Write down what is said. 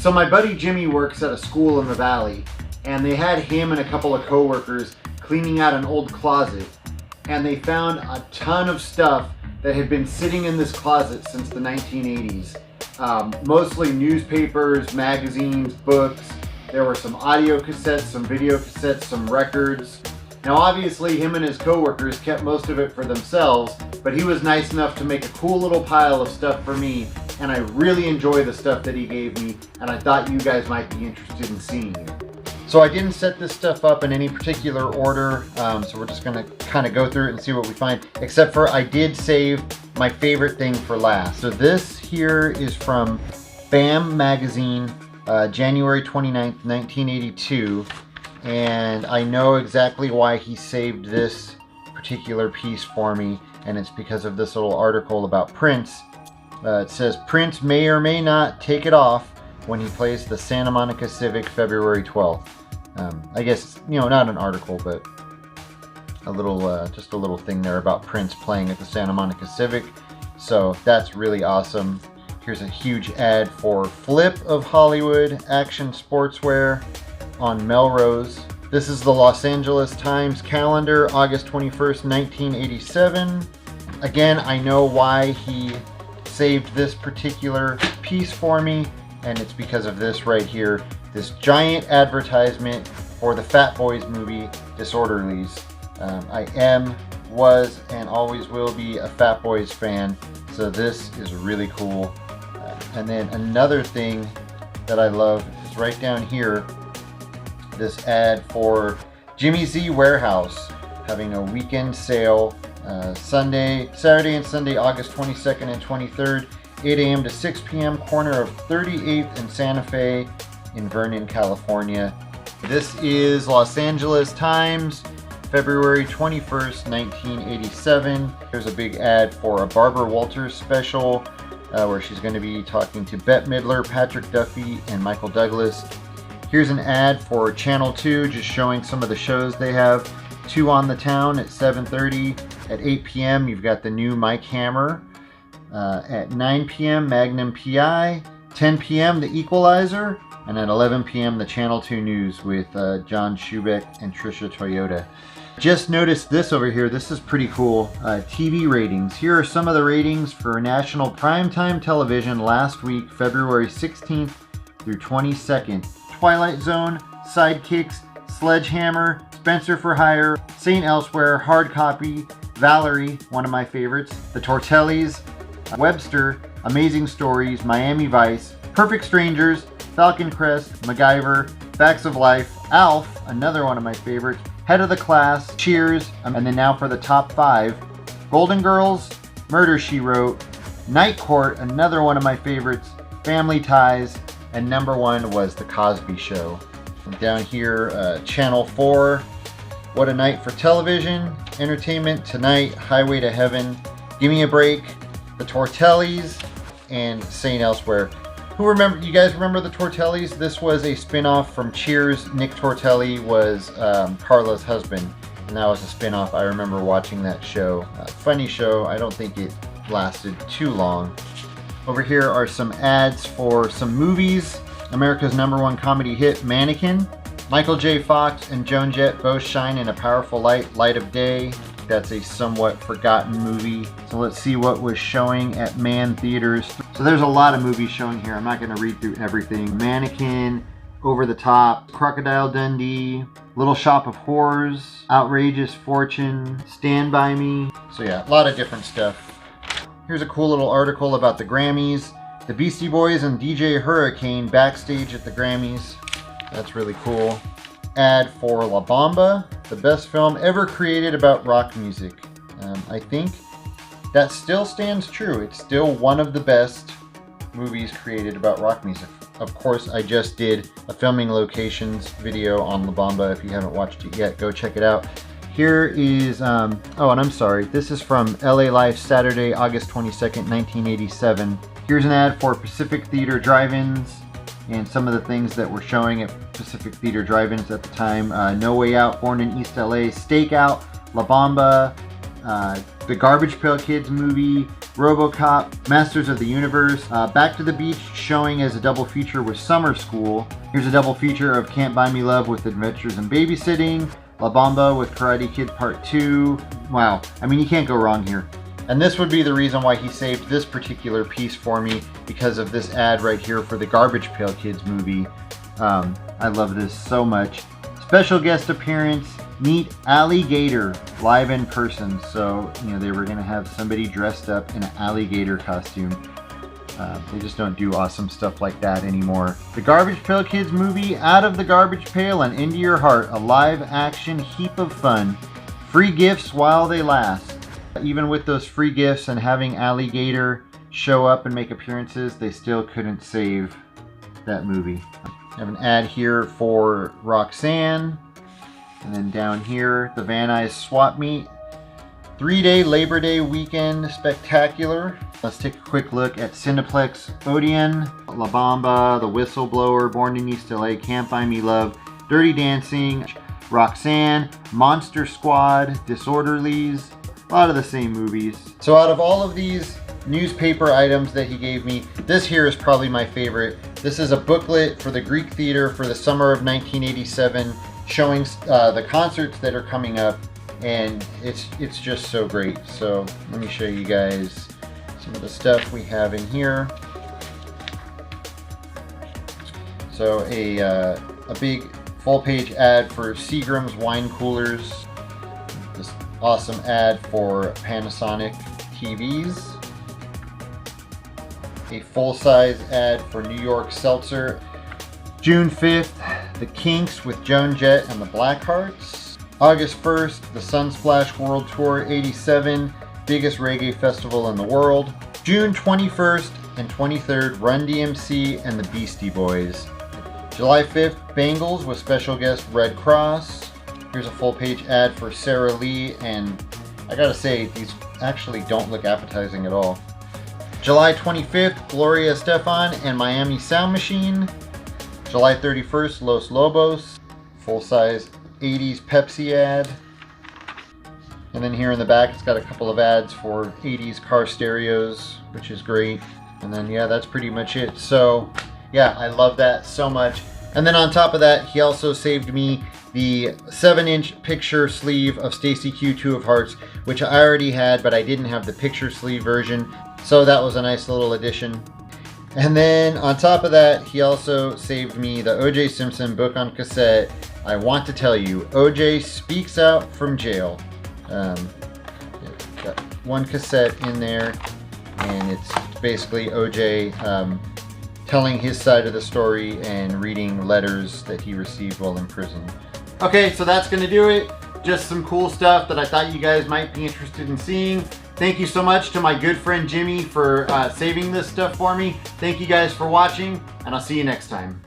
So my buddy Jimmy works at a school in the Valley, and they had him and a couple of coworkers cleaning out an old closet, and they found a ton of stuff that had been sitting in this closet since the 1980s. Mostly newspapers, magazines, books. There were some audio cassettes, some video cassettes, some records. Now obviously him and his coworkers kept most of it for themselves, but he was nice enough to make a cool little pile of stuff for me, and I really enjoy the stuff that he gave me, and I thought you guys might be interested in seeing it. So I didn't set this stuff up in any particular order, so we're just gonna kind of go through it and see what we find, except for I did save my favorite thing for last. So this here is from BAM magazine, January 29th, 1982. And I know exactly why he saved this particular piece for me, and it's because of this little article about Prince. It says, Prince may or may not take it off when he plays the Santa Monica Civic February 12th. I guess, you know, not an article, but a little, just a little thing there about Prince playing at the Santa Monica Civic. So that's really awesome. Here's a huge ad for Flip of Hollywood Action Sportswear on Melrose. This is the Los Angeles Times calendar, August 21st, 1987. Again, I know why he saved this particular piece for me, and it's because of this right here. This giant advertisement for the Fat Boys movie, Disorderlies. I am, was, and always will be a Fat Boys fan, so this is really cool. And then another thing that I love is right down here, this ad for Jimmy Z Warehouse having a weekend sale, Saturday and Sunday, August 22nd and 23rd, 8 a.m. to 6 p.m., corner of 38th and Santa Fe in Vernon, California. This is Los Angeles Times, February 21st, 1987. There's a big ad for a Barbara Walters special where she's going to be talking to Bette Midler, Patrick Duffy, and Michael Douglas. Here's an ad for Channel 2, just showing some of the shows they have. 2 on the Town at 7:30. At 8 p.m. you've got the new Mike Hammer. At 9 p.m. Magnum PI. 10 p.m. The Equalizer. And at 11 p.m. the Channel 2 News with John Schubeck and Trisha Toyota. Just noticed this over here. This is pretty cool. TV ratings. Here are some of the ratings for national primetime television last week, February 16th through 22nd. Twilight Zone, Sidekicks, Sledgehammer, Spencer for Hire, St. Elsewhere, Hard Copy, Valerie, one of my favorites, The Tortellis, Webster, Amazing Stories, Miami Vice, Perfect Strangers, Falcon Crest, MacGyver, Facts of Life, Alf, another one of my favorites, Head of the Class, Cheers, and then now for the top 5, Golden Girls, Murder, She Wrote, Night Court, another one of my favorites, Family Ties, and number 1 was The Cosby Show. And down here, Channel 4, What a Night for Television, Entertainment Tonight, Highway to Heaven, Give Me a Break, The Tortellis, and St. Elsewhere. You guys remember The Tortellis? This was a spin-off from Cheers. Nick Tortelli was Carla's husband, and that was a spin-off. I remember watching that show. Funny show. I don't think it lasted too long. Over here are some ads for some movies. America's #1 comedy hit, Mannequin. Michael J. Fox and Joan Jett both shine in a powerful light, Light of Day. That's a somewhat forgotten movie. So let's see what was showing at Man Theaters. So there's a lot of movies showing here. I'm not going to read through everything. Mannequin, Over the Top, Crocodile Dundee, Little Shop of Horrors, Outrageous Fortune, Stand By Me. So yeah, a lot of different stuff. Here's a cool little article about the Grammys. The Beastie Boys and DJ Hurricane backstage at the Grammys. That's really cool. Ad for La Bamba, the best film ever created about rock music. I think that still stands true. It's still one of the best movies created about rock music. Of course, I just did a filming locations video on La Bamba. If you haven't watched it yet, go check it out. Here is, oh, and I'm sorry, this is from LA Life, Saturday, August 22nd, 1987. Here's an ad for Pacific Theater Drive-Ins and some of the things that were showing at Pacific Theater Drive-Ins at the time. No Way Out, Born in East LA, Stakeout, La Bamba, the Garbage Pail Kids movie, RoboCop, Masters of the Universe, Back to the Beach showing as a double feature with Summer School. Here's a double feature of Can't Buy Me Love with Adventures in Babysitting, La Bamba with Karate Kid Part 2. Wow, I mean, you can't go wrong here. And this would be the reason why he saved this particular piece for me, because of this ad right here for the Garbage Pail Kids movie. I love this so much. Special guest appearance, meet Alligator live in person. So, you know, they were going to have somebody dressed up in an alligator costume. They just don't do awesome stuff like that anymore. The Garbage Pail Kids movie, Out of the Garbage Pail and Into Your Heart, a live action heap of fun. Free gifts while they last. Even with those free gifts and having Alligator show up and make appearances, they still couldn't save that movie. I have an ad here for Roxanne. And then down here, the Van Nuys Swap Meet. 3-day Labor Day weekend spectacular. Let's take a quick look at Cineplex Odeon, La Bamba, The Whistleblower, Born in East LA, Can't Buy Me Love, Dirty Dancing, Roxanne, Monster Squad, Disorderlies, a lot of the same movies. So out of all of these newspaper items that he gave me, this here is probably my favorite. This is a booklet for the Greek Theater for the summer of 1987, showing the concerts that are coming up, and it's just so great. So let me show you guys some of the stuff we have in here. So a big full-page ad for Seagram's wine coolers. This awesome ad for Panasonic TVs. A full-size ad for New York Seltzer. June 5th, The Kinks with Joan Jett and the Blackhearts. August 1st, the Sunsplash World Tour 87, biggest reggae festival in the world. June 21st and 23rd, Run DMC and the Beastie Boys. July 5th, Bengals with special guest Red Cross. Here's a full-page ad for Sara Lee, and I gotta say, these actually don't look appetizing at all. July 25th, Gloria Estefan and Miami Sound Machine. July 31st, Los Lobos, full-size 80s Pepsi ad. And then here in the back, it's got a couple of ads for 80s car stereos, which is great. And then, yeah, that's pretty much it. So, yeah, I love that so much. And then on top of that, he also saved me the 7-inch picture sleeve of Stacy Q 2 of Hearts, which I already had, but I didn't have the picture sleeve version. So that was a nice little addition. And then on top of that, he also saved me the O.J. Simpson book on cassette. I Want to Tell You, O.J. Speaks Out from Jail. Got one cassette in there, and it's basically O.J. Telling his side of the story and reading letters that he received while in prison. Okay, so that's gonna do it. Just some cool stuff that I thought you guys might be interested in seeing. Thank you so much to my good friend Jimmy for saving this stuff for me. Thank you guys for watching, and I'll see you next time.